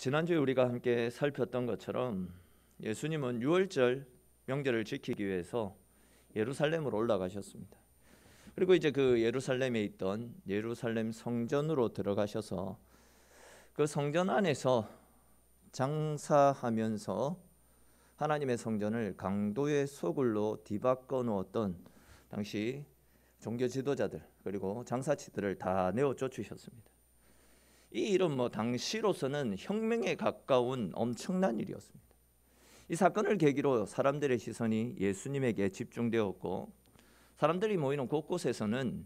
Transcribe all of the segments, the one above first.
지난주에 우리가 함께 살폈던 것처럼 예수님은 유월절 명절을 지키기 위해서 예루살렘으로 올라가셨습니다. 그리고 이제 그 예루살렘에 있던 예루살렘 성전으로 들어가셔서 그 성전 안에서 장사하면서 하나님의 성전을 강도의 소굴로 뒤바꿔 놓았던 당시 종교 지도자들 그리고 장사치들을 다 내어 쫓으셨습니다. 이 일은 당시로서는 혁명에 가까운 엄청난 일이었습니다. 이 사건을 계기로 사람들의 시선이 예수님에게 집중되었고 사람들이 모이는 곳곳에서는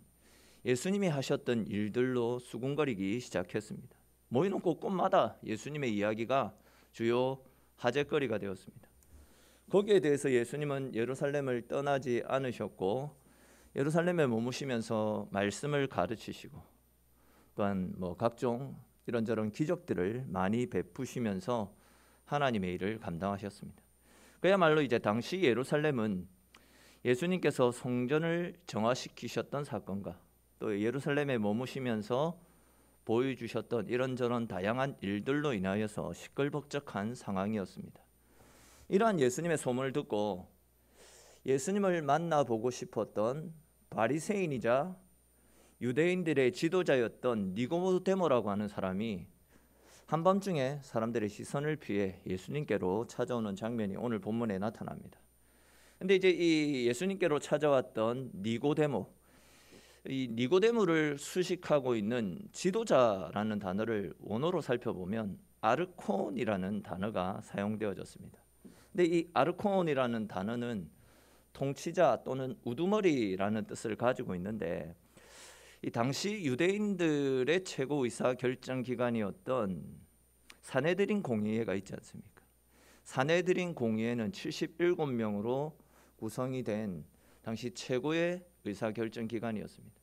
예수님이 하셨던 일들로 수군거리기 시작했습니다. 모이는 곳곳마다 예수님의 이야기가 주요 화제거리가 되었습니다. 거기에 대해서 예수님은 예루살렘을 떠나지 않으셨고 예루살렘에 머무시면서 말씀을 가르치시고 또한 각종 이런저런 기적들을 많이 베푸시면서 하나님의 일을 감당하셨습니다. 그야말로 이제 당시 예루살렘은 예수님께서 성전을 정화시키셨던 사건과 또 예루살렘에 머무시면서 보여주셨던 이런저런 다양한 일들로 인하여서 시끌벅적한 상황이었습니다. 이러한 예수님의 소문을 듣고 예수님을 만나보고 싶었던 바리새인이자 유대인들의 지도자였던 니고데모라고 하는 사람이 한밤중에 사람들의 시선을 피해 예수님께로 찾아오는 장면이 오늘 본문에 나타납니다. 근데 이제 이 예수님께로 찾아왔던 니고데모, 이 니고데모를 수식하고 있는 지도자라는 단어를 원어로 살펴보면 아르콘이라는 단어가 사용되어졌습니다. 근데 이 아르콘이라는 단어는 통치자 또는 우두머리라는 뜻을 가지고 있는데 이 당시 유대인들의 최고 의사 결정 기관이었던 산헤드린 공의회가 있지 않습니까? 산헤드린 공의회는 77명으로 구성이 된 당시 최고의 의사 결정 기관이었습니다.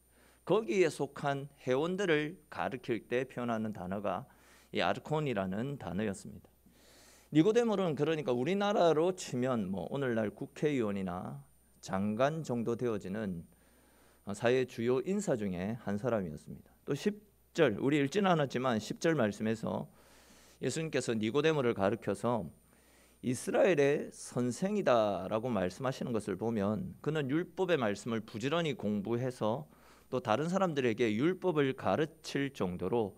거기에 속한 회원들을 가리킬 때 표현하는 단어가 이 아르콘이라는 단어였습니다. 니고데모는 그러니까 우리나라로 치면 오늘날 국회의원이나 장관 정도 되어지는 사회 주요 인사 중에 한 사람이었습니다. 또 10절, 우리 읽지는 않았지만 10절 말씀에서 예수님께서 니고데모를 가르쳐서 이스라엘의 선생이다라고 말씀하시는 것을 보면 그는 율법의 말씀을 부지런히 공부해서 또 다른 사람들에게 율법을 가르칠 정도로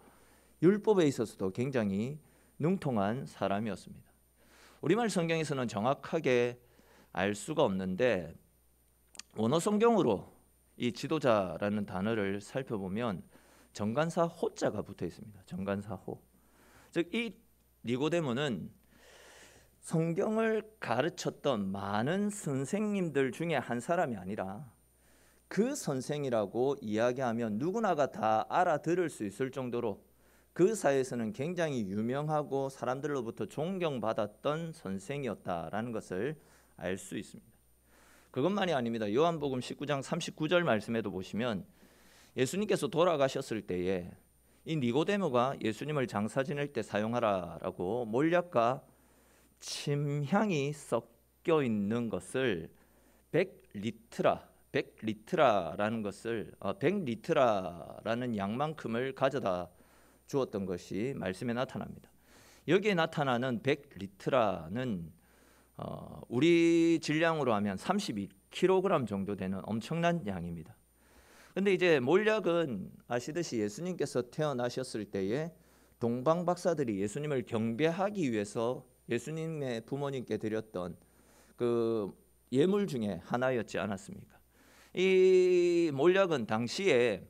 율법에 있어서도 굉장히 능통한 사람이었습니다. 우리말 성경에서는 정확하게 알 수가 없는데 원어 성경으로 이 지도자라는 단어를 살펴보면 정관사 호자가 붙어 있습니다. 정관사 호. 즉 이 니고데모는 성경을 가르쳤던 많은 선생님들 중에 한 사람이 아니라 그 선생이라고 이야기하면 누구나가 다 알아들을 수 있을 정도로 그 사회에서는 굉장히 유명하고 사람들로부터 존경받았던 선생이었다라는 것을 알 수 있습니다. 그것만이 아닙니다. 요한복음 19장 39절 말씀에도 보시면 예수님께서 돌아가셨을 때에 이 니고데모가 예수님을 장사 지낼 때 사용하라라고 몰약과 침향이 섞여 있는 것을 100리트라라는 것을 100리트라라는 양만큼을 가져다 주었던 것이 말씀에 나타납니다. 여기에 나타나는 100리트라는 우리 질량으로 하면 32kg 정도 되는 엄청난 양입니다. 근데 이제 몰약은 아시듯이 예수님께서 태어나셨을 때에 동방 박사들이 예수님을 경배하기 위해서 예수님의 부모님께 드렸던 그 예물 중에 하나였지 않았습니까? 이 몰약은 당시에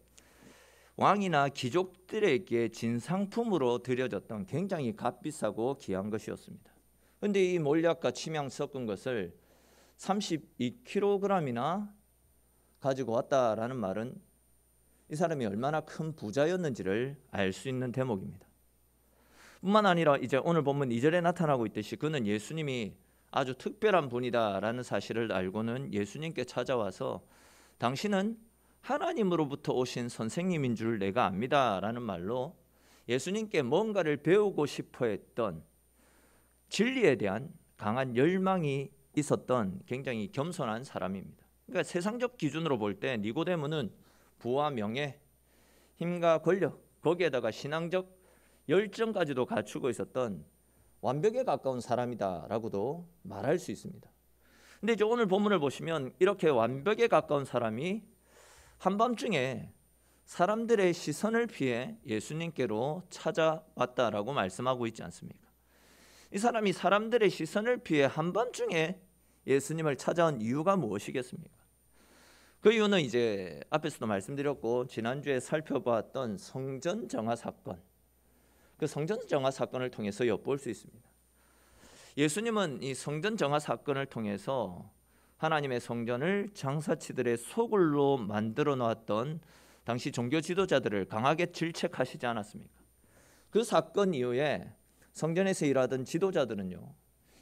왕이나 귀족들에게 진상품으로 드려졌던 굉장히 값비싸고 귀한 것이었습니다. 그런데 이 몰약과 침향 섞은 것을 32kg이나 가지고 왔다라는 말은 이 사람이 얼마나 큰 부자였는지를 알 수 있는 대목입니다. 뿐만 아니라 이제 오늘 본문 2절에 나타나고 있듯이 그는 예수님이 아주 특별한 분이다라는 사실을 알고는 예수님께 찾아와서 당신은 하나님으로부터 오신 선생님인 줄 내가 압니다라는 말로 예수님께 뭔가를 배우고 싶어 했던 진리에 대한 강한 열망이 있었던 굉장히 겸손한 사람입니다. 그러니까 세상적 기준으로 볼 때 니고데모는 부와 명예, 힘과 권력, 거기에다가 신앙적 열정까지도 갖추고 있었던 완벽에 가까운 사람이다라고도 말할 수 있습니다. 근데 이제 오늘 본문을 보시면 이렇게 완벽에 가까운 사람이 한밤중에 사람들의 시선을 피해 예수님께로 찾아왔다라고 말씀하고 있지 않습니까? 이 사람이 사람들의 시선을 피해 한밤중에 예수님을 찾아온 이유가 무엇이겠습니까? 그 이유는 이제 앞에서도 말씀드렸고 지난주에 살펴보았던 성전 정화 사건, 그 성전 정화 사건을 통해서 엿볼 수 있습니다. 예수님은 이 성전 정화 사건을 통해서 하나님의 성전을 장사치들의 소굴로 만들어 놓았던 당시 종교 지도자들을 강하게 질책하시지 않았습니까? 그 사건 이후에 성전에서 일하던 지도자들은요,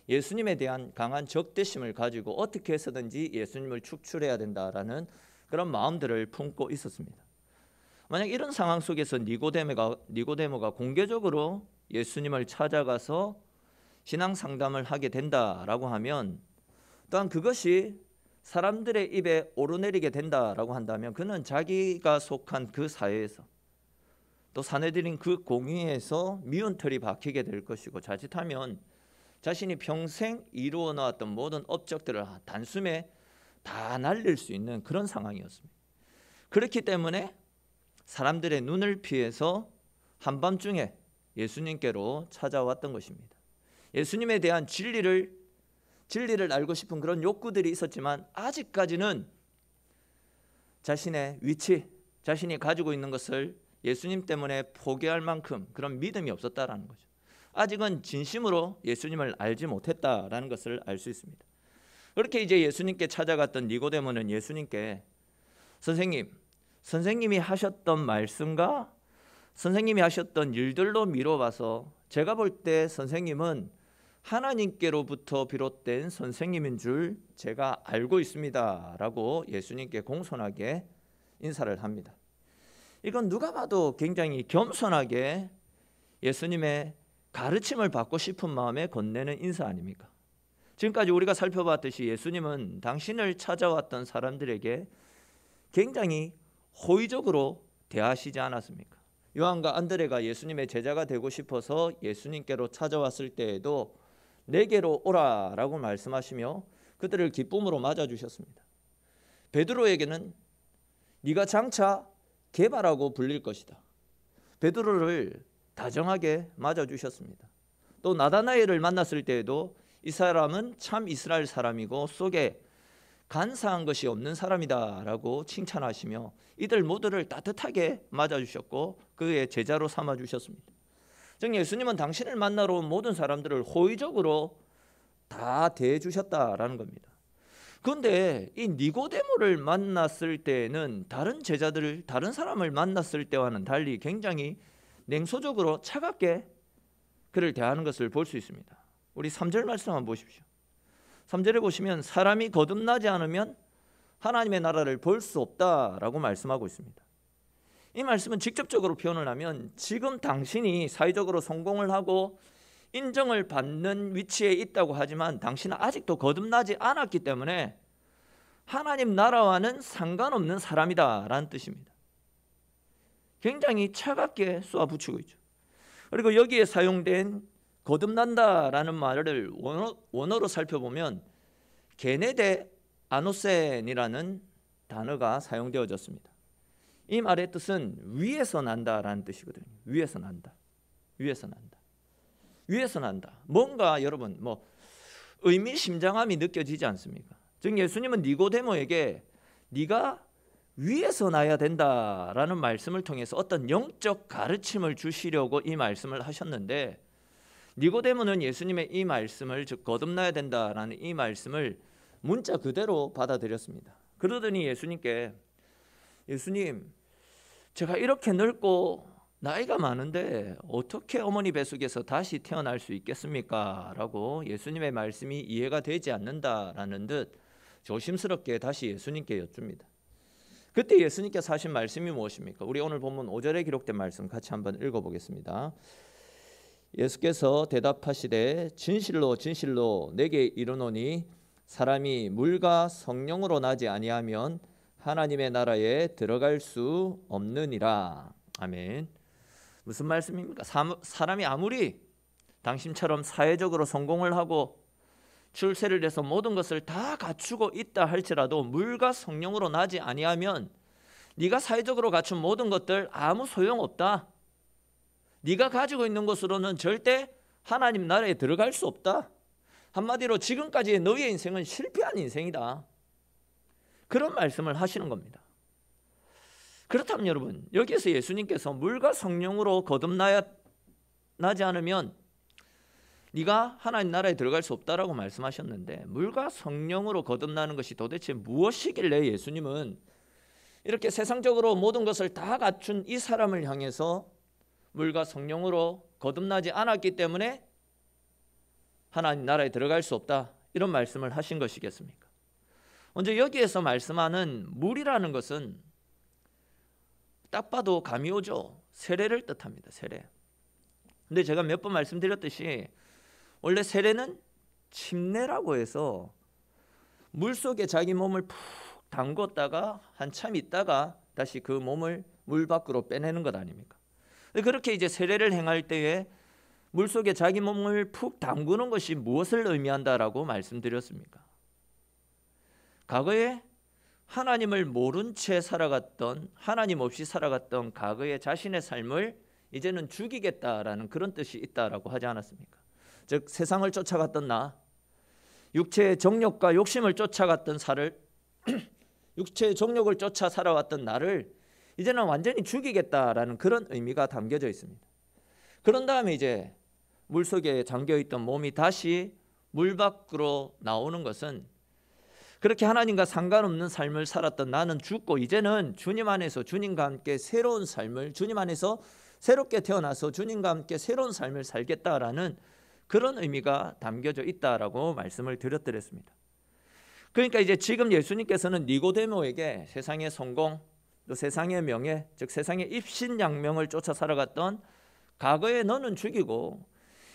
예수님에 대한 강한 적대심을 가지고 어떻게 해서든지 예수님을 축출해야 된다라는 그런 마음들을 품고 있었습니다. 만약 이런 상황 속에서 니고데모가 공개적으로 예수님을 찾아가서 신앙 상담을 하게 된다라고 하면, 또한 그것이 사람들의 입에 오르내리게 된다라고 한다면 그는 자기가 속한 그 사회에서 또 사내들인 그 공의에서 미운 털이 박히게 될 것이고, 자칫하면 자신이 평생 이루어 나왔던 모든 업적들을 단숨에 다 날릴 수 있는 그런 상황이었습니다. 그렇기 때문에 사람들의 눈을 피해서 한밤중에 예수님께로 찾아왔던 것입니다. 예수님에 대한 진리를 알고 싶은 그런 욕구들이 있었지만 아직까지는 자신의 위치, 자신이 가지고 있는 것을 예수님 때문에 포기할 만큼 그런 믿음이 없었다라는 거죠. 아직은 진심으로 예수님을 알지 못했다라는 것을 알 수 있습니다. 그렇게 이제 예수님께 찾아갔던 니고데모는 예수님께 선생님이 하셨던 말씀과 선생님이 하셨던 일들로 미뤄봐서 제가 볼 때 선생님은 하나님께로부터 비롯된 선생님인 줄 제가 알고 있습니다 라고 예수님께 공손하게 인사를 합니다. 이건 누가 봐도 굉장히 겸손하게 예수님의 가르침을 받고 싶은 마음에 건네는 인사 아닙니까? 지금까지 우리가 살펴봤듯이 예수님은 당신을 찾아왔던 사람들에게 굉장히 호의적으로 대하시지 않았습니까? 요한과 안드레가 예수님의 제자가 되고 싶어서 예수님께로 찾아왔을 때에도 내게로 오라라고 말씀하시며 그들을 기쁨으로 맞아주셨습니다. 베드로에게는 네가 장차 게바라고 불릴 것이다. 베드로를 다정하게 맞아주셨습니다. 또 나다나엘을 만났을 때에도 이 사람은 참 이스라엘 사람이고 속에 간사한 것이 없는 사람이다 라고 칭찬하시며 이들 모두를 따뜻하게 맞아주셨고 그의 제자로 삼아주셨습니다. 즉 예수님은 당신을 만나러 온 모든 사람들을 호의적으로 다 대해주셨다라는 겁니다. 그런데 이 니고데모를 만났을 때는 다른 사람을 만났을 때와는 달리 굉장히 냉소적으로 차갑게 그를 대하는 것을 볼 수 있습니다. 우리 3절 말씀 한번 보십시오. 3절에 보시면 사람이 거듭나지 않으면 하나님의 나라를 볼 수 없다라고 말씀하고 있습니다. 이 말씀은 직접적으로 표현을 하면 지금 당신이 사회적으로 성공을 하고 인정을 받는 위치에 있다고 하지만 당신은 아직도 거듭나지 않았기 때문에 하나님 나라와는 상관없는 사람이다 라는 뜻입니다. 굉장히 차갑게 쏘아붙이고 있죠. 그리고 여기에 사용된 거듭난다라는 말을 원어로 살펴보면 게네데 아노센이라는 단어가 사용되어졌습니다. 이 말의 뜻은 위에서 난다라는 뜻이거든요. 위에서 난다. 뭔가 여러분 의미심장함이 느껴지지 않습니까? 즉 예수님은 니고데모에게 네가 위에서 나야 된다라는 말씀을 통해서 어떤 영적 가르침을 주시려고 이 말씀을 하셨는데, 니고데모는 예수님의 이 말씀을, 즉 거듭나야 된다라는 이 말씀을 문자 그대로 받아들였습니다. 그러더니 예수님께 예수님, 제가 이렇게 늙고 나이가 많은데 어떻게 어머니 뱃속에서 다시 태어날 수 있겠습니까? 라고 예수님의 말씀이 이해가 되지 않는다라는 듯 조심스럽게 다시 예수님께 여쭙니다. 그때 예수님께서 하신 말씀이 무엇입니까? 우리 오늘 본문 5절에 기록된 말씀 같이 한번 읽어보겠습니다. 예수께서 대답하시되 진실로 진실로 내게 이르노니 사람이 물과 성령으로 나지 아니하면 하나님의 나라에 들어갈 수 없느니라. 아멘. 무슨 말씀입니까? 사람이 아무리 당신처럼 사회적으로 성공을 하고 출세를 해서 모든 것을 다 갖추고 있다 할지라도 물과 성령으로 나지 아니하면 네가 사회적으로 갖춘 모든 것들 아무 소용없다. 네가 가지고 있는 것으로는 절대 하나님 나라에 들어갈 수 없다. 한마디로 지금까지의 너희의 인생은 실패한 인생이다. 그런 말씀을 하시는 겁니다. 그렇다면 여러분, 여기에서 예수님께서 물과 성령으로 거듭나지 않으면 네가 하나님 나라에 들어갈 수 없다라고 말씀하셨는데, 물과 성령으로 거듭나는 것이 도대체 무엇이길래 예수님은 이렇게 세상적으로 모든 것을 다 갖춘 이 사람을 향해서 물과 성령으로 거듭나지 않았기 때문에 하나님 나라에 들어갈 수 없다, 이런 말씀을 하신 것이겠습니까? 먼저 여기에서 말씀하는 물이라는 것은 딱 봐도 감이 오죠. 세례를 뜻합니다. 세례. 근데 제가 몇 번 말씀드렸듯이 원래 세례는 침례라고 해서 물속에 자기 몸을 푹 담궜다가 한참 있다가 다시 그 몸을 물 밖으로 빼내는 것 아닙니까? 그렇게 이제 세례를 행할 때에 물속에 자기 몸을 푹 담그는 것이 무엇을 의미한다라고 말씀드렸습니까? 과거에 하나님을 모른 채 살아갔던, 하나님 없이 살아갔던 과거의 자신의 삶을 이제는 죽이겠다라는 그런 뜻이 있다라고 하지 않았습니까? 즉 세상을 쫓아갔던 나, 육체의 정욕과 욕심을 쫓아갔던 육체의 정욕을 쫓아 살아왔던 나를 이제는 완전히 죽이겠다라는 그런 의미가 담겨져 있습니다. 그런 다음에 이제 물속에 잠겨있던 몸이 다시 물 밖으로 나오는 것은, 그렇게 하나님과 상관없는 삶을 살았던 나는 죽고 이제는 주님 안에서 주님과 함께 새로운 삶을, 주님 안에서 새롭게 태어나서 주님과 함께 새로운 삶을 살겠다라는 그런 의미가 담겨져 있다라고 말씀을 드렸습니다. 그러니까 이제 지금 예수님께서는 니고데모에게 세상의 성공, 또 세상의 명예, 즉 세상의 입신양명을 쫓아 살아갔던 과거에 너는 죽이고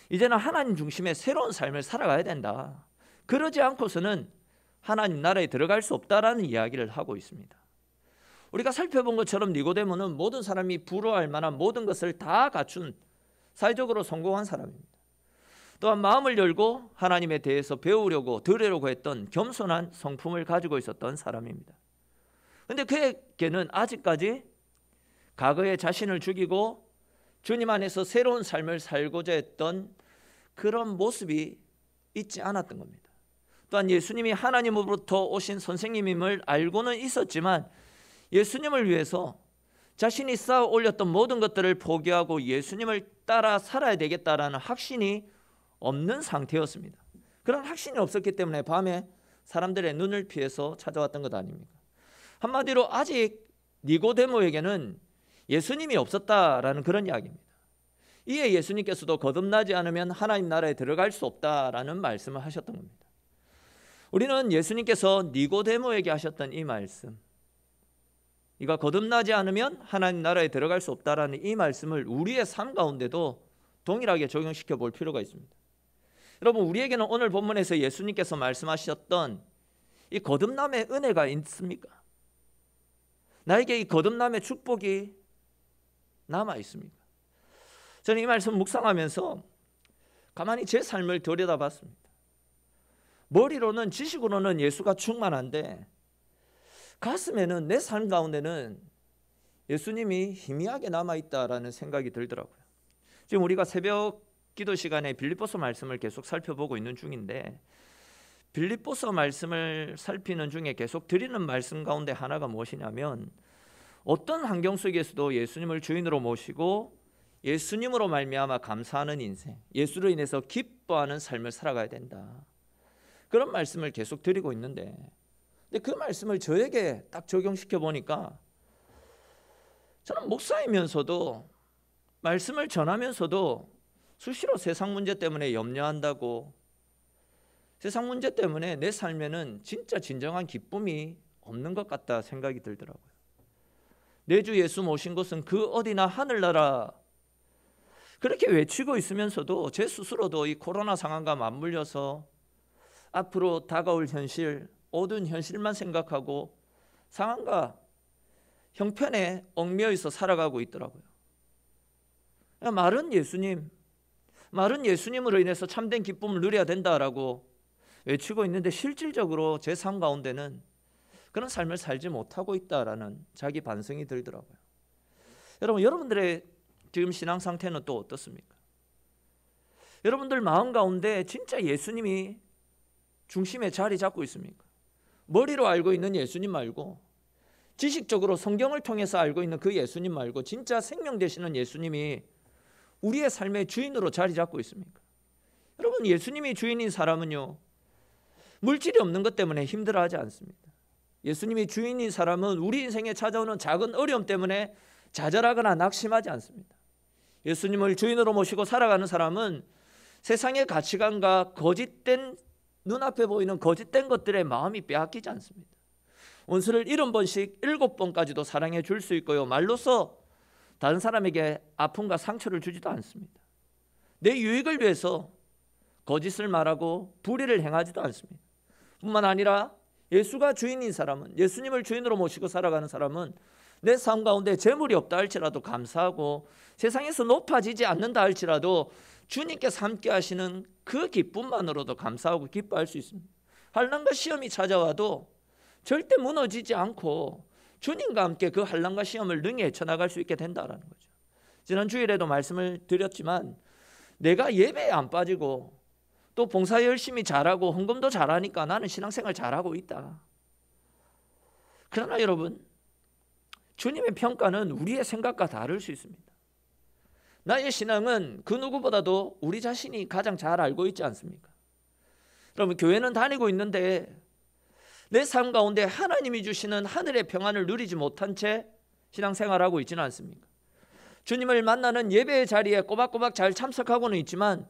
이제는 하나님 중심의 새로운 삶을 살아가야 된다. 그러지 않고서는 하나님 나라에 들어갈 수 없다라는 이야기를 하고 있습니다. 우리가 살펴본 것처럼 니고데모는 모든 사람이 부러워할 만한 모든 것을 다 갖춘 사회적으로 성공한 사람입니다. 또한 마음을 열고 하나님에 대해서 배우려고 들으려고 했던 겸손한 성품을 가지고 있었던 사람입니다. 그런데 그에게는 아직까지 과거에 자신을 죽이고 주님 안에서 새로운 삶을 살고자 했던 그런 모습이 있지 않았던 겁니다. 또한 예수님이 하나님으로부터 오신 선생님임을 알고는 있었지만 예수님을 위해서 자신이 쌓아 올렸던 모든 것들을 포기하고 예수님을 따라 살아야 되겠다라는 확신이 없는 상태였습니다. 그런 확신이 없었기 때문에 밤에 사람들의 눈을 피해서 찾아왔던 것 아닙니까? 한마디로 아직 니고데모에게는 예수님이 없었다라는 그런 이야기입니다. 이에 예수님께서도 거듭나지 않으면 하나님 나라에 들어갈 수 없다라는 말씀을 하셨던 겁니다. 우리는 예수님께서 니고데모에게 하셨던 이 말씀, 이가 거듭나지 않으면 하나님 나라에 들어갈 수 없다라는 이 말씀을 우리의 삶 가운데도 동일하게 적용시켜 볼 필요가 있습니다. 여러분, 우리에게는 오늘 본문에서 예수님께서 말씀하셨던 이 거듭남의 은혜가 있습니까? 나에게 이 거듭남의 축복이 남아 있습니까? 저는 이 말씀 묵상하면서 가만히 제 삶을 들여다봤습니다. 머리로는, 지식으로는 예수가 충만한데 가슴에는, 내 삶 가운데는 예수님이 희미하게 남아있다라는 생각이 들더라고요. 지금 우리가 새벽 기도 시간에 빌립보서 말씀을 계속 살펴보고 있는 중인데, 빌립보서 말씀을 살피는 중에 계속 드리는 말씀 가운데 하나가 무엇이냐면, 어떤 환경 속에서도 예수님을 주인으로 모시고 예수님으로 말미암아 감사하는 인생, 예수로 인해서 기뻐하는 삶을 살아가야 된다, 그런 말씀을 계속 드리고 있는데, 근데 그 말씀을 저에게 딱 적용시켜 보니까 저는 목사이면서도 말씀을 전하면서도 수시로 세상 문제 때문에 염려한다고, 세상 문제 때문에 내 삶에는 진짜 진정한 기쁨이 없는 것 같다 생각이 들더라고요. 내 주 예수 모신 곳은 그 어디나 하늘나라, 그렇게 외치고 있으면서도 제 스스로도 이 코로나 상황과 맞물려서 앞으로 다가올 현실, 어두운 현실만 생각하고 상황과 형편에 얽매여 있어 살아가고 있더라고요. 마른 예수님, 마른 예수님으로 인해서 참된 기쁨을 누려야 된다라고 외치고 있는데 실질적으로 제 삶 가운데는 그런 삶을 살지 못하고 있다라는 자기 반성이 들더라고요. 여러분, 여러분들의 지금 신앙 상태는 또 어떻습니까? 여러분들 마음 가운데 진짜 예수님이 중심에 자리 잡고 있습니까? 머리로 알고 있는 예수님 말고, 지식적으로 성경을 통해서 알고 있는 그 예수님 말고 진짜 생명 되시는 예수님이 우리의 삶의 주인으로 자리 잡고 있습니까? 여러분, 예수님이 주인인 사람은요, 물질이 없는 것 때문에 힘들어하지 않습니다. 예수님이 주인인 사람은 우리 인생에 찾아오는 작은 어려움 때문에 좌절하거나 낙심하지 않습니다. 예수님을 주인으로 모시고 살아가는 사람은 세상의 가치관과 거짓된, 눈앞에 보이는 거짓된 것들에 마음이 빼앗기지 않습니다. 원수를 70번씩 7번까지도 사랑해 줄 수 있고요, 말로써 다른 사람에게 아픔과 상처를 주지도 않습니다. 내 유익을 위해서 거짓을 말하고 불의를 행하지도 않습니다. 뿐만 아니라 예수가 주인인 사람은, 예수님을 주인으로 모시고 살아가는 사람은 내 삶 가운데 재물이 없다 할지라도 감사하고, 세상에서 높아지지 않는다 할지라도 주님께서 함께 하시는 그 기쁨만으로도 감사하고 기뻐할 수 있습니다. 환난과 시험이 찾아와도 절대 무너지지 않고 주님과 함께 그 환난과 시험을 능히 헤쳐나갈 수 있게 된다는 거죠. 지난 주일에도 말씀을 드렸지만, 내가 예배에 안 빠지고 또 봉사 열심히 잘하고 헌금도 잘하니까 나는 신앙생활 잘하고 있다. 그러나 여러분, 주님의 평가는 우리의 생각과 다를 수 있습니다. 나의 신앙은 그 누구보다도 우리 자신이 가장 잘 알고 있지 않습니까? 여러분, 교회는 다니고 있는데 내 삶 가운데 하나님이 주시는 하늘의 평안을 누리지 못한 채 신앙생활하고 있지는 않습니까? 주님을 만나는 예배의 자리에 꼬박꼬박 잘 참석하고는 있지만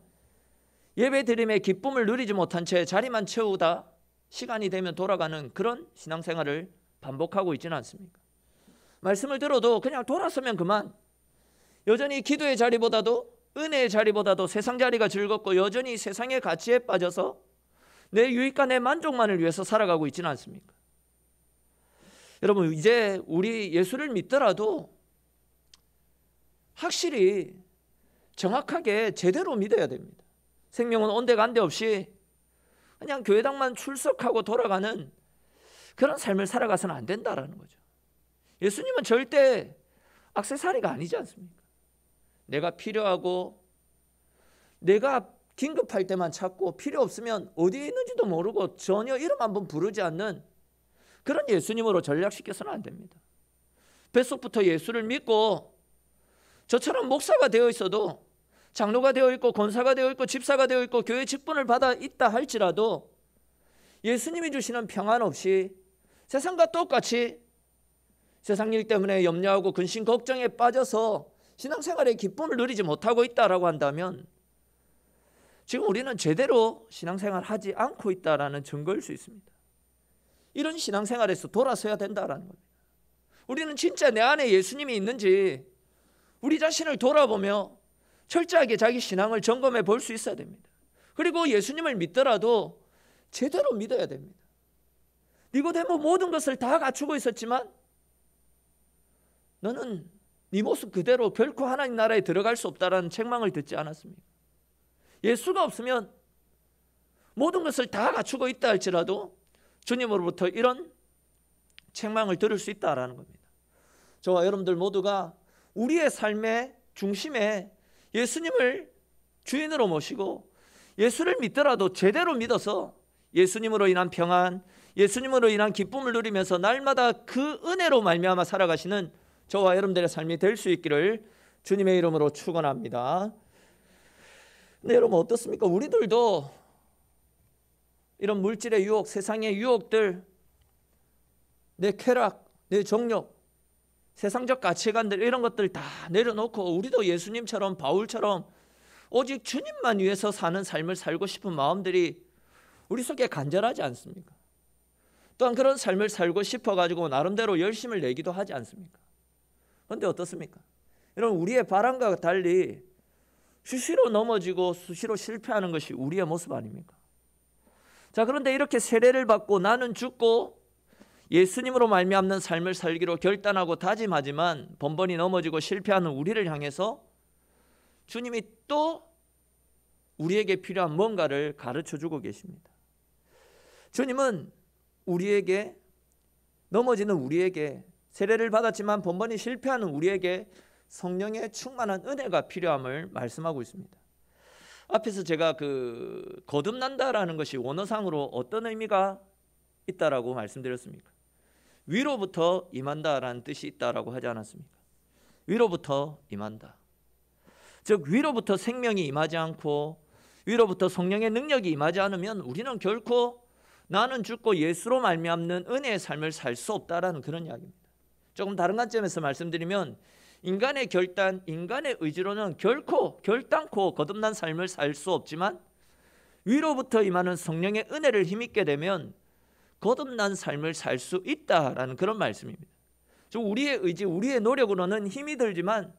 예배 드림의 기쁨을 누리지 못한 채 자리만 채우다 시간이 되면 돌아가는 그런 신앙생활을 반복하고 있지는 않습니까? 말씀을 들어도 그냥 돌아서면 그만, 여전히 기도의 자리보다도, 은혜의 자리보다도 세상 자리가 즐겁고 여전히 세상의 가치에 빠져서 내 유익과 내 만족만을 위해서 살아가고 있지는 않습니까? 여러분, 이제 우리 예수를 믿더라도 확실히 정확하게 제대로 믿어야 됩니다. 생명은 온데간데 없이 그냥 교회당만 출석하고 돌아가는 그런 삶을 살아가서는 안 된다라는 거죠. 예수님은 절대 액세서리가 아니지 않습니까? 내가 필요하고 내가 긴급할 때만 찾고 필요 없으면 어디에 있는지도 모르고 전혀 이름 한번 부르지 않는 그런 예수님으로 전락시켜서는 안 됩니다. 뱃속부터 예수를 믿고 저처럼 목사가 되어 있어도, 장로가 되어 있고 권사가 되어 있고 집사가 되어 있고 교회 직분을 받아 있다 할지라도 예수님이 주시는 평안 없이 세상과 똑같이 세상 일 때문에 염려하고 근심 걱정에 빠져서 신앙생활의 기쁨을 누리지 못하고 있다라고 한다면 지금 우리는 제대로 신앙생활 하지 않고 있다라는 증거일 수 있습니다. 이런 신앙생활에서 돌아서야 된다라는 겁니다. 우리는 진짜 내 안에 예수님이 있는지 우리 자신을 돌아보며 철저하게 자기 신앙을 점검해 볼 수 있어야 됩니다. 그리고 예수님을 믿더라도 제대로 믿어야 됩니다. 니고데모 모든 것을 다 갖추고 있었지만 너는 네 모습 그대로 결코 하나님 나라에 들어갈 수 없다라는 책망을 듣지 않았습니까? 예수가 없으면 모든 것을 다 갖추고 있다 할지라도 주님으로부터 이런 책망을 들을 수 있다라는 겁니다. 저와 여러분들 모두가 우리의 삶의 중심에 예수님을 주인으로 모시고 예수를 믿더라도 제대로 믿어서 예수님으로 인한 평안, 예수님으로 인한 기쁨을 누리면서 날마다 그 은혜로 말미암아 살아가시는 저와 여러분들의 삶이 될 수 있기를 주님의 이름으로 축원합니다. 근데 여러분 어떻습니까? 우리들도 이런 물질의 유혹, 세상의 유혹들, 내 쾌락, 내 정욕, 세상적 가치관들 이런 것들 다 내려놓고 우리도 예수님처럼 바울처럼 오직 주님만 위해서 사는 삶을 살고 싶은 마음들이 우리 속에 간절하지 않습니까? 또한 그런 삶을 살고 싶어가지고 나름대로 열심을 내기도 하지 않습니까? 그런데 어떻습니까? 여러분, 우리의 바람과 달리 수시로 넘어지고 수시로 실패하는 것이 우리의 모습 아닙니까? 자, 그런데 이렇게 세례를 받고 나는 죽고 예수님으로 말미암는 삶을 살기로 결단하고 다짐하지만 번번이 넘어지고 실패하는 우리를 향해서 주님이 또 우리에게 필요한 뭔가를 가르쳐주고 계십니다. 주님은 우리에게, 넘어지는 우리에게, 세례를 받았지만 번번이 실패하는 우리에게 성령의 충만한 은혜가 필요함을 말씀하고 있습니다. 앞에서 제가 거듭난다라는 것이 원어상으로 어떤 의미가 있다라고 말씀드렸습니까? 위로부터 임한다라는 뜻이 있다라고 하지 않았습니까? 위로부터 임한다. 즉 위로부터 생명이 임하지 않고 위로부터 성령의 능력이 임하지 않으면 우리는 결코 나는 죽고 예수로 말미암는 은혜의 삶을 살 수 없다라는 그런 이야기입니다. 조금 다른 관점에서 말씀드리면 인간의 결단, 인간의 의지로는 결단코 거듭난 삶을 살 수 없지만 위로부터 임하는 성령의 은혜를 힘입게 되면 거듭난 삶을 살 수 있다라는 그런 말씀입니다. 즉 우리의 의지, 우리의 노력으로는 힘이 들지만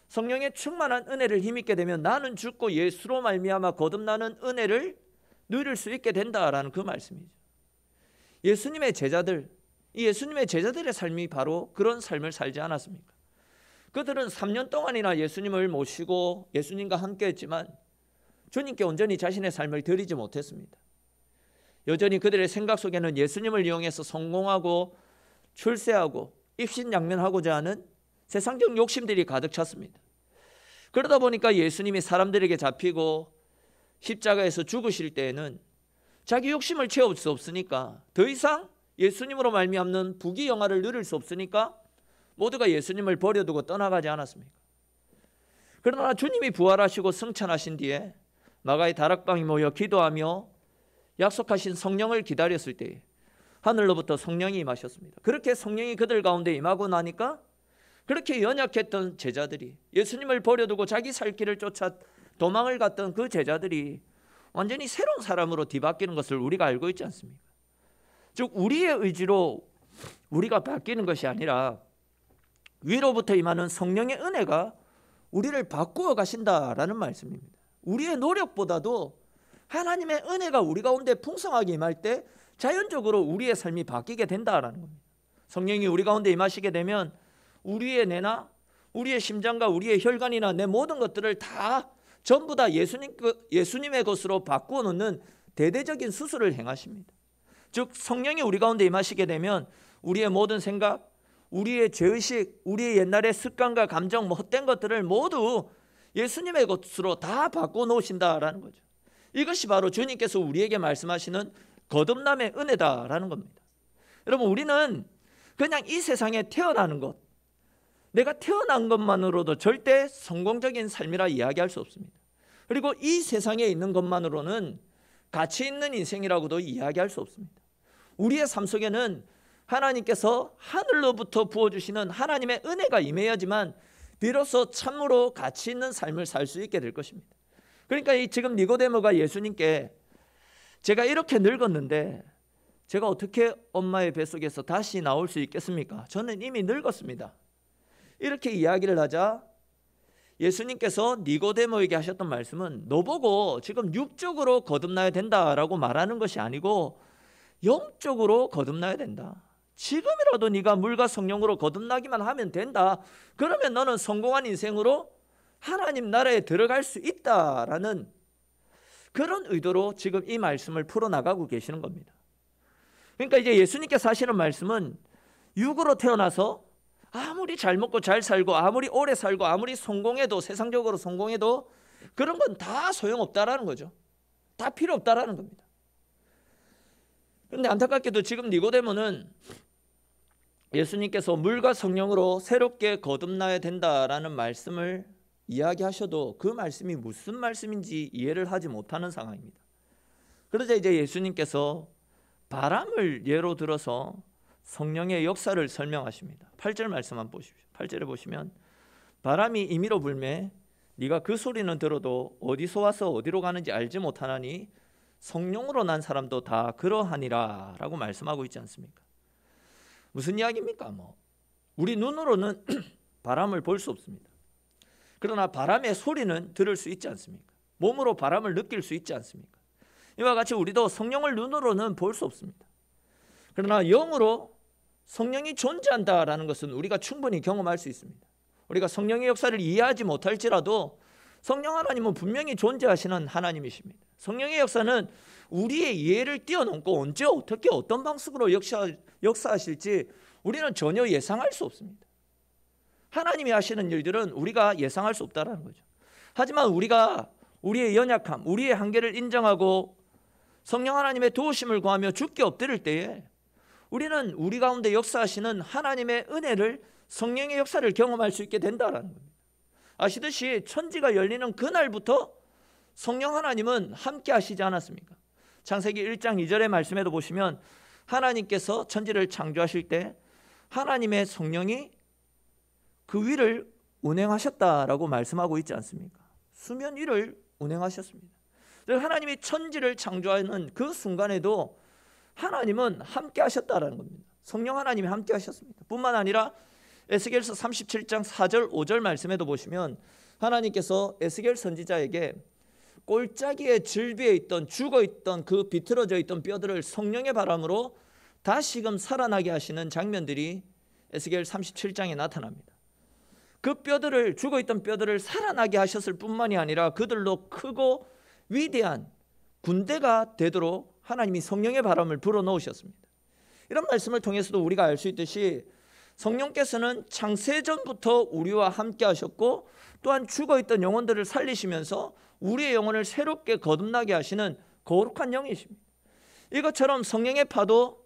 성령의 충만한 은혜를 힘입게 되면 나는 죽고 예수로 말미암아 거듭나는 은혜를 누릴 수 있게 된다라는 그 말씀이죠. 예수님의 제자들, 이 예수님의 제자들의 삶이 바로 그런 삶을 살지 않았습니까? 그들은 3년 동안이나 예수님을 모시고 예수님과 함께 했지만 주님께 온전히 자신의 삶을 드리지 못했습니다. 여전히 그들의 생각 속에는 예수님을 이용해서 성공하고 출세하고 입신양면하고자 하는 세상적 욕심들이 가득 찼습니다. 그러다 보니까 예수님이 사람들에게 잡히고 십자가에서 죽으실 때에는 자기 욕심을 채울 수 없으니까, 더 이상 예수님으로 말미암는 부귀영화를 누릴 수 없으니까 모두가 예수님을 버려두고 떠나가지 않았습니까? 그러나 주님이 부활하시고 승천하신 뒤에 마가의 다락방에 모여 기도하며 약속하신 성령을 기다렸을 때에 하늘로부터 성령이 임하셨습니다. 그렇게 성령이 그들 가운데 임하고 나니까 그렇게 연약했던 제자들이, 예수님을 버려두고 자기 살 길을 쫓아 도망을 갔던 그 제자들이 완전히 새로운 사람으로 뒤바뀌는 것을 우리가 알고 있지 않습니까? 즉 우리의 의지로 우리가 바뀌는 것이 아니라 위로부터 임하는 성령의 은혜가 우리를 바꾸어 가신다라는 말씀입니다. 우리의 노력보다도 하나님의 은혜가 우리 가운데 풍성하게 임할 때 자연적으로 우리의 삶이 바뀌게 된다라는 겁니다. 성령이 우리 가운데 임하시게 되면 우리의 뇌나 우리의 심장과 우리의 혈관이나 내 모든 것들을 다 전부 다 예수님의 것으로 바꾸어 놓는 대대적인 수술을 행하십니다. 즉 성령이 우리 가운데 임하시게 되면 우리의 모든 생각, 우리의 죄의식, 우리의 옛날의 습관과 감정, 헛된 것들을 모두 예수님의 것으로 다 바꿔 놓으신다라는 거죠. 이것이 바로 주님께서 우리에게 말씀하시는 거듭남의 은혜다라는 겁니다. 여러분 우리는 그냥 이 세상에 태어나는 것, 내가 태어난 것만으로도 절대 성공적인 삶이라 이야기할 수 없습니다. 그리고 이 세상에 있는 것만으로는 가치 있는 인생이라고도 이야기할 수 없습니다. 우리의 삶 속에는 하나님께서 하늘로부터 부어주시는 하나님의 은혜가 임해야지만 비로소 참으로 가치 있는 삶을 살 수 있게 될 것입니다. 그러니까 지금 니고데모가 예수님께 제가 이렇게 늙었는데 제가 어떻게 엄마의 뱃속에서 다시 나올 수 있겠습니까? 저는 이미 늙었습니다. 이렇게 이야기를 하자 예수님께서 니고데모에게 하셨던 말씀은 너 보고 지금 육적으로 거듭나야 된다라고 말하는 것이 아니고 영적으로 거듭나야 된다. 지금이라도 네가 물과 성령으로 거듭나기만 하면 된다. 그러면 너는 성공한 인생으로 하나님 나라에 들어갈 수 있다라는 그런 의도로 지금 이 말씀을 풀어나가고 계시는 겁니다. 그러니까 이제 예수님께서 하시는 말씀은 육으로 태어나서 아무리 잘 먹고 잘 살고 아무리 오래 살고 아무리 성공해도 세상적으로 성공해도 그런 건 다 소용없다라는 거죠. 다 필요 없다라는 겁니다. 그런데 안타깝게도 지금 니고데모는 예수님께서 물과 성령으로 새롭게 거듭나야 된다라는 말씀을 이야기하셔도 그 말씀이 무슨 말씀인지 이해를 하지 못하는 상황입니다. 그러자 이제 예수님께서 바람을 예로 들어서 성령의 역사를 설명하십니다. 8절 말씀 한번 보십시오. 8절에 보시면 바람이 임의로 불매 네가 그 소리는 들어도 어디서 와서 어디로 가는지 알지 못하나니 성령으로 난 사람도 다 그러하니라 라고 말씀하고 있지 않습니까? 무슨 이야기입니까? 우리 눈으로는 바람을 볼 수 없습니다. 그러나 바람의 소리는 들을 수 있지 않습니까? 몸으로 바람을 느낄 수 있지 않습니까? 이와 같이 우리도 성령을 눈으로는 볼 수 없습니다. 그러나 영으로 성령이 존재한다라는 것은 우리가 충분히 경험할 수 있습니다. 우리가 성령의 역사를 이해하지 못할지라도 성령 하나님은 분명히 존재하시는 하나님이십니다. 성령의 역사는 우리의 이해를 뛰어넘고 언제 어떻게 어떤 방식으로 역사하실지 우리는 전혀 예상할 수 없습니다. 하나님이 하시는 일들은 우리가 예상할 수 없다는 거죠. 하지만 우리가 우리의 연약함, 우리의 한계를 인정하고 성령 하나님의 도우심을 구하며 죽게 엎드릴 때에 우리는 우리 가운데 역사하시는 하나님의 은혜를, 성령의 역사를 경험할 수 있게 된다는 겁니다. 아시듯이 천지가 열리는 그날부터 성령 하나님은 함께 하시지 않았습니까? 창세기 1장 2절의 말씀에도 보시면 하나님께서 천지를 창조하실 때 하나님의 성령이 그 위를 운행하셨다라고 말씀하고 있지 않습니까? 수면 위를 운행하셨습니다. 하나님이 천지를 창조하는 그 순간에도 하나님은 함께 하셨다라는 겁니다. 성령 하나님이 함께 하셨습니다. 뿐만 아니라 에스겔서 37장 4절 5절 말씀에도 보시면 하나님께서 에스겔 선지자에게 골짜기의 질비에 있던 죽어있던 그 비틀어져 있던 뼈들을 성령의 바람으로 다시금 살아나게 하시는 장면들이 에스겔 37장에 나타납니다. 그 뼈들을, 죽어있던 뼈들을 살아나게 하셨을 뿐만이 아니라 그들로 크고 위대한 군대가 되도록 하나님이 성령의 바람을 불어넣으셨습니다. 이런 말씀을 통해서도 우리가 알 수 있듯이 성령께서는 창세전부터 우리와 함께 하셨고 또한 죽어있던 영혼들을 살리시면서 우리의 영혼을 새롭게 거듭나게 하시는 거룩한 영이십니다. 이것처럼 성령의 파도,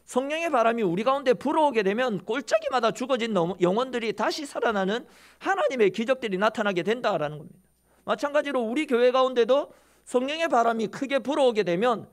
성령의 바람이 우리 가운데 불어오게 되면 골짜기마다 죽어진 영혼들이 다시 살아나는 하나님의 기적들이 나타나게 된다라는 겁니다. 마찬가지로 우리 교회 가운데도 성령의 바람이 크게 불어오게 되면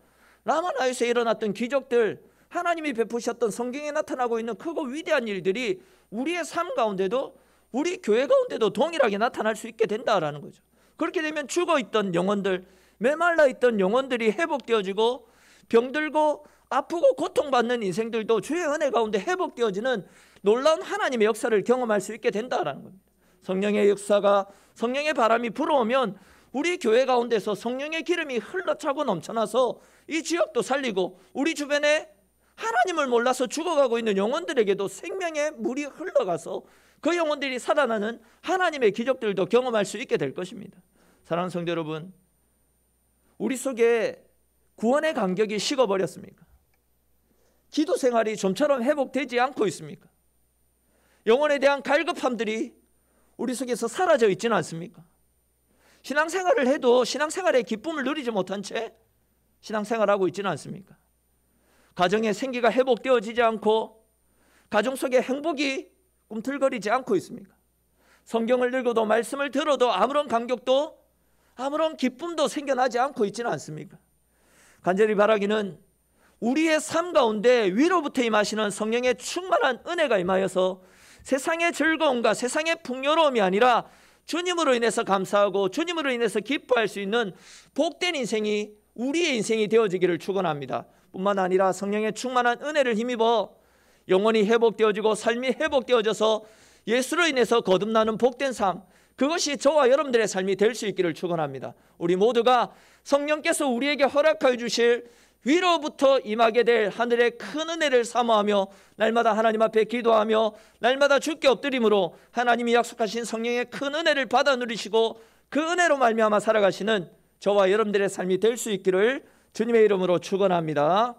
라마나에서 일어났던 기적들, 하나님이 베푸셨던 성경에 나타나고 있는 크고 위대한 일들이 우리의 삶 가운데도, 우리 교회 가운데도 동일하게 나타날 수 있게 된다라는 거죠. 그렇게 되면 죽어있던 영혼들, 메말라 있던 영혼들이 회복되어지고 병들고 아프고 고통받는 인생들도 주의 은혜 가운데 회복되어지는 놀라운 하나님의 역사를 경험할 수 있게 된다라는 겁니다. 성령의 역사가, 성령의 바람이 불어오면 우리 교회 가운데서 성령의 기름이 흘러차고 넘쳐나서 이 지역도 살리고 우리 주변에 하나님을 몰라서 죽어가고 있는 영혼들에게도 생명의 물이 흘러가서 그 영혼들이 살아나는 하나님의 기적들도 경험할 수 있게 될 것입니다. 사랑하는 성도 여러분, 우리 속에 구원의 간격이 식어버렸습니까? 기도 생활이 좀처럼 회복되지 않고 있습니까? 영혼에 대한 갈급함들이 우리 속에서 사라져 있지는 않습니까? 신앙생활을 해도 신앙생활의 기쁨을 누리지 못한 채 신앙생활하고 있지는 않습니까? 가정의 생기가 회복되어지지 않고 가정 속에 행복이 꿈틀거리지 않고 있습니까? 성경을 읽어도 말씀을 들어도 아무런 감격도 아무런 기쁨도 생겨나지 않고 있지는 않습니까? 간절히 바라기는 우리의 삶 가운데 위로부터 임하시는 성령의 충만한 은혜가 임하여서 세상의 즐거움과 세상의 풍요로움이 아니라 주님으로 인해서 감사하고 주님으로 인해서 기뻐할 수 있는 복된 인생이 우리의 인생이 되어지기를 축원합니다. 뿐만 아니라 성령의 충만한 은혜를 힘입어 영혼이 회복되어지고 삶이 회복되어져서 예수로 인해서 거듭나는 복된 삶, 그것이 저와 여러분들의 삶이 될 수 있기를 축원합니다. 우리 모두가 성령께서 우리에게 허락하여 주실 위로부터 임하게 될 하늘의 큰 은혜를 사모하며 날마다 하나님 앞에 기도하며 날마다 주께 엎드림으로 하나님이 약속하신 성령의 큰 은혜를 받아 누리시고 그 은혜로 말미암아 살아가시는 저와 여러분들의 삶이 될 수 있기를 주님의 이름으로 축원합니다.